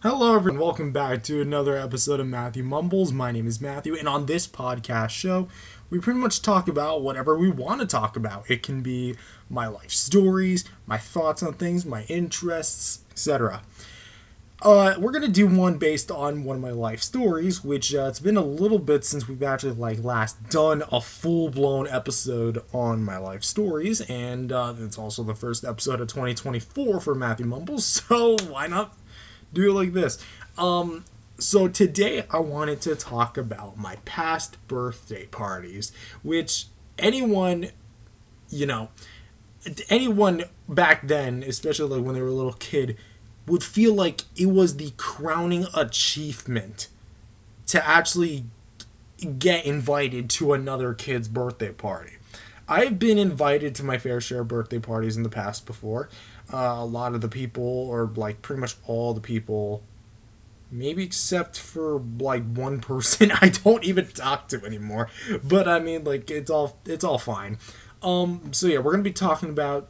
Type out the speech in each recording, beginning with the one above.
Hello everyone, welcome back to another episode of Matthew Mumbles. My name is Matthew, and on this podcast show, we pretty much talk about whatever we want to talk about. It can be my life stories, my thoughts on things, my interests, etc. We're going to do one based on one of my life stories, which it's been a little bit since we've actually last done a full-blown episode on my life stories, and it's also the first episode of 2024 for Matthew Mumbles, so why not do it like this? So today I wanted to talk about my past birthday parties, which anyone back then, especially when they were a little kid, would feel like it was the crowning achievement to actually get invited to another kid's birthday party. I've been invited to my fair share of birthday parties in the past before. A lot of the people, or pretty much all the people, maybe except for one person I don't even talk to anymore. But I mean, it's all fine. So yeah, we're gonna be talking about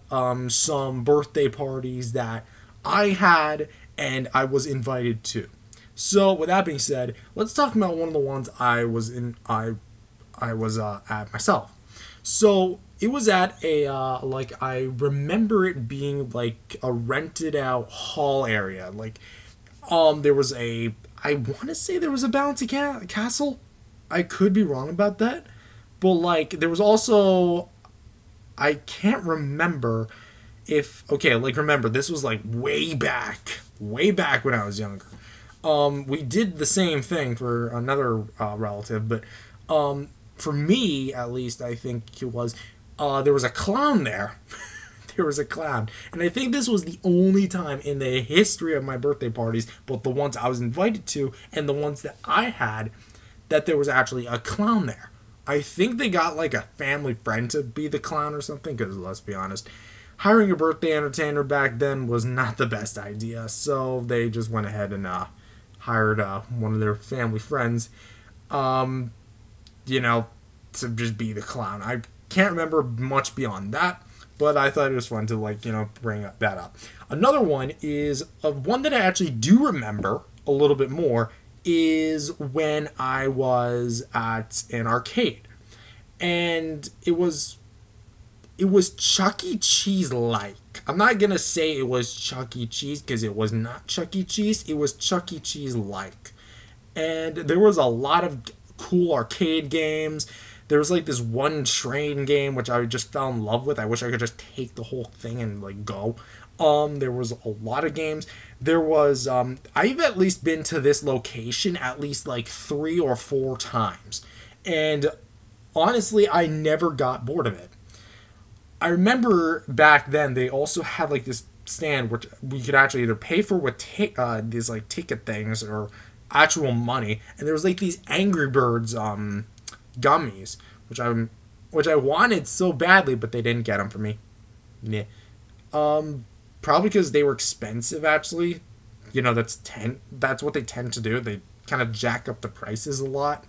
some birthday parties that I had and I was invited to. So with that being said, let's talk about one of the ones I was at myself. So it was at a I remember it being a rented out hall area. There was I want to say there was a bouncy castle. I could be wrong about that, but there was also, I can't remember if, okay, remember, this was way back when I was younger. We did the same thing for another relative, but for me, at least, I think it was, there was a clown there. There was a clown. And I think this was the only time in the history of my birthday parties, both the ones I was invited to and the ones that I had, that there was actually a clown there. I think they got a family friend to be the clown or something, because let's be honest, hiring a birthday entertainer back then was not the best idea. So they just went ahead and hired one of their family friends, to just be the clown. I can't remember much beyond that, but I thought it was fun to bring that up. Another one is one that I actually do remember a little bit more, is when I was at an arcade, and it was Chuck E. Cheese like. I'm not gonna say it was Chuck E. Cheese, because it was not Chuck E. Cheese. It was Chuck E. Cheese like, and there was a lot of cool arcade games. There was this one train game which I just fell in love with. I wish I could just take the whole thing and go. There was a lot of games. There was I've at least been to this location at least 3 or 4 times, and honestly, I never got bored of it. I remember back then they also had this stand which we could actually either pay for with these ticket things or actual money, and there was these Angry Birds gummies, which I wanted so badly, but they didn't get them for me. Meh. Probably because they were expensive. Actually, that's what they tend to do. They kind of jack up the prices a lot,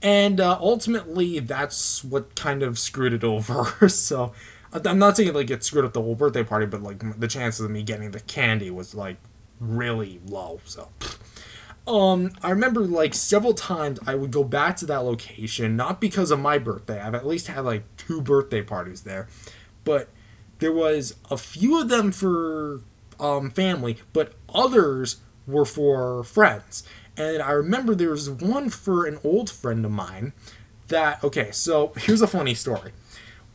and ultimately that's what kind of screwed it over. So I'm not saying it screwed up the whole birthday party, but the chances of me getting the candy was really low. So I remember several times I would go back to that location, not because of my birthday. I've at least had 2 birthday parties there, but there was a few of them for family, but others were for friends. And I remember there was one for an old friend of mine that, okay, so here's a funny story.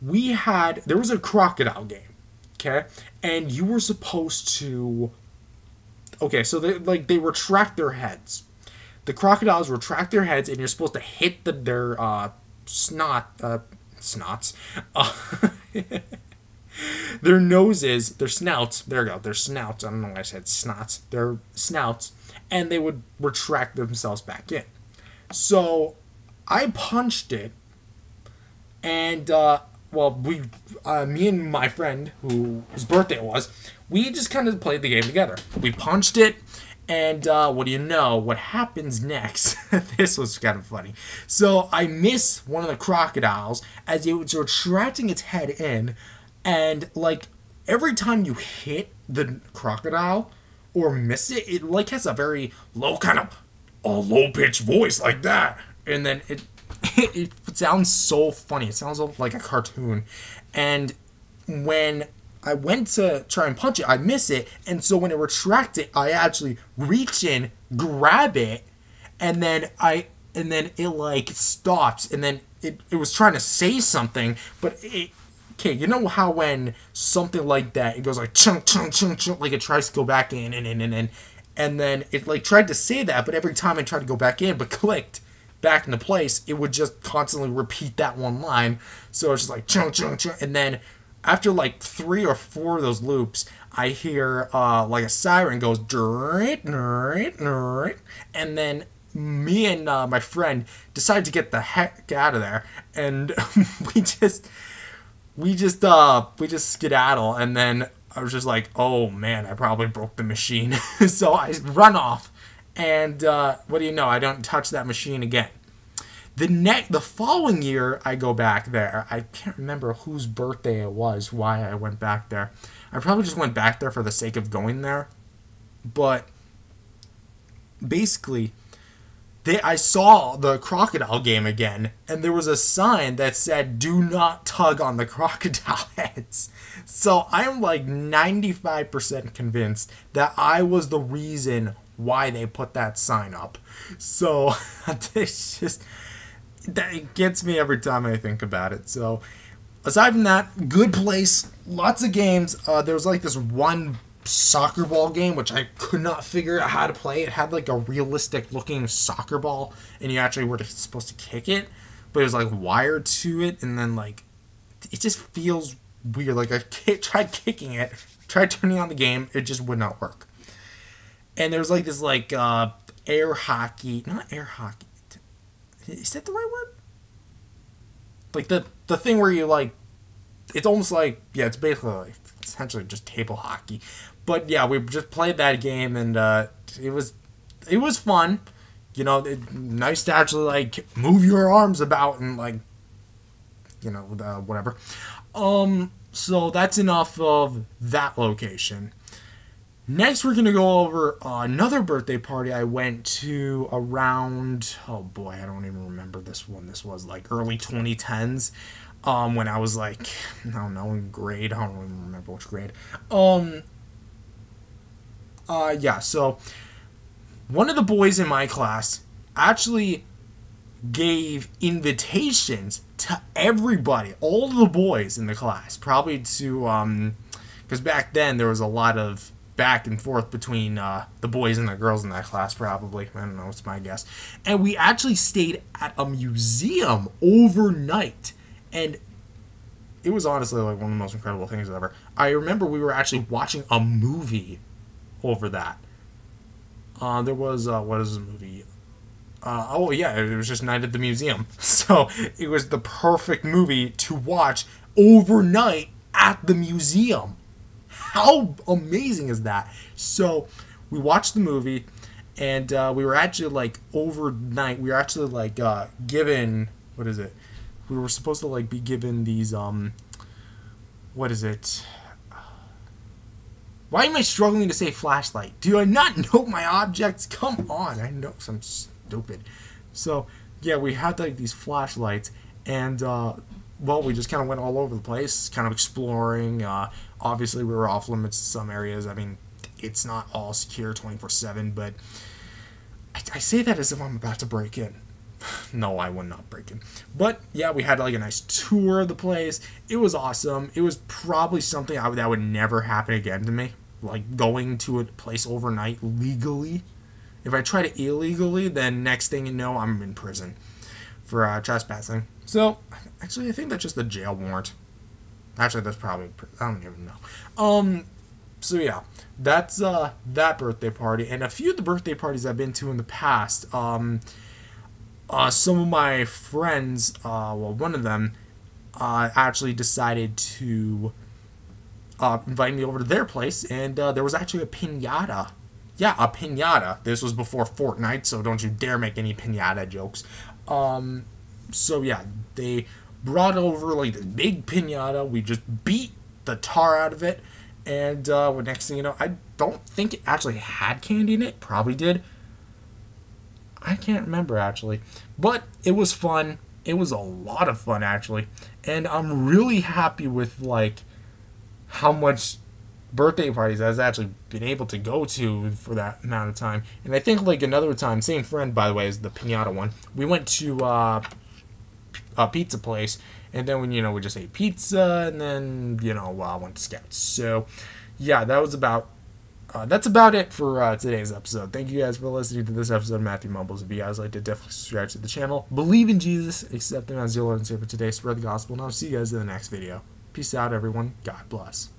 There was a crocodile game, okay? And you were supposed to, okay, so they retract their heads. The crocodiles retract their heads, and you're supposed to hit their snots. Their noses, their snouts, there we go, their snouts, I don't know why I said snots, their snouts, and they would retract themselves back in. So I punched it, and me and my friend, whose birthday it was, we just kind of played the game together. We punched it, and what do you know? What happens next? This was kind of funny. So I miss one of the crocodiles as it was retracting its head in, and every time you hit the crocodile, or miss it, it like has a very low kind of a low pitched voice like that, and then it sounds so funny. It sounds like a cartoon, and when I went to try and punch it, I miss it, and so when it retracts it, I actually reach in, grab it, and then it like stops, and then it was trying to say something, but okay, you know how when something like that, it goes like chunk chunk chunk chunk, like it tries to go back in and then it like tried to say that, but every time it tried to go back in but clicked back into place, it would just constantly repeat that one line. So it's just like chunk chunk chunk, and then after like 3 or 4 of those loops, I hear like a siren goes "Drit, drit, drit," and then me and my friend decide to get the heck out of there, and we just skedaddle, and then I was just like, oh man, I probably broke the machine. So I run off, and what do you know, I don't touch that machine again. The following year, I go back there. I can't remember whose birthday it was, why I went back there. I probably just went back there for the sake of going there. But basically, I saw the crocodile game again, and there was a sign that said, "Do not tug on the crocodile heads." So I'm like 95% convinced that I was the reason why they put that sign up. So it's just, that gets me every time I think about it. So aside from that, good place, lots of games. There was like this one soccer ball game which I could not figure out how to play. It had like a realistic looking soccer ball, and you actually were supposed to kick it, but it was like wired to it, and then like it just feels weird. Like I tried kicking it, tried turning on the game, it just would not work. And there was like this like air hockey, not air hockey, is that the right word? Like the thing where you like, it's almost like, yeah, it's basically like essentially just table hockey. But yeah, we just played that game, and it was fun. You know, nice to actually like move your arms about and like, you know, whatever. So that's enough of that location. Next, we're gonna go over another birthday party I went to around, oh boy, I don't even remember this one. This was like early 2010s. When I was like, I don't know, in grade. I don't even remember which grade. Yeah, so one of the boys in my class actually gave invitations to everybody, all the boys in the class, probably to, because back then there was a lot of back and forth between the boys and the girls in that class, probably. I don't know, it's my guess. And we actually stayed at a museum overnight. And it was honestly like one of the most incredible things ever. I remember we were actually watching a movie over that. There was, what is the movie? Oh yeah, it was just Night at the Museum. So it was the perfect movie to watch overnight at the museum. How amazing is that? So we watched the movie, and we were actually like overnight, we were actually like given, what is it? We were supposed to like be given these what is it? Why am I struggling to say flashlight? Do I not know my objects? Come on, I know I'm stupid. So yeah, we had like these flashlights, and well, we just kind of went all over the place, kind of exploring. Obviously, we were off limits to some areas. I mean, it's not all secure 24/7, but I say that as if I'm about to break in. No, I would not break in. But yeah, we had like a nice tour of the place. It was awesome. It was probably something that would never happen again to me. Like going to a place overnight legally. If I try to illegally, then next thing you know, I'm in prison for trespassing. So actually, I think that's just a jail warrant. Actually, that's probably, I don't even know. So yeah, that's that birthday party, and a few of the birthday parties I've been to in the past. Some of my friends, well, one of them, actually decided to invite me over to their place, and there was actually a piñata. Yeah, a piñata. This was before Fortnite, so don't you dare make any piñata jokes. So yeah, they brought over like this big piñata. We just beat the tar out of it, And next thing you know, I don't think it actually had candy in it. Probably did. I can't remember actually. But it was fun. It was a lot of fun actually. And I'm really happy with like how much birthday parties I've actually been able to go to for that amount of time. And I think like another time, same friend by the way as the pinata one, we went to a pizza place, and then when we just ate pizza, and then went to Scouts. So yeah, that's about it for today's episode. Thank you guys for listening to this episode of Matthew Mumbles. If you guys liked it, definitely subscribe to the channel. Believe in Jesus, accept him as your Lord and Savior today. Spread the gospel, and I'll see you guys in the next video. Peace out, everyone. God bless.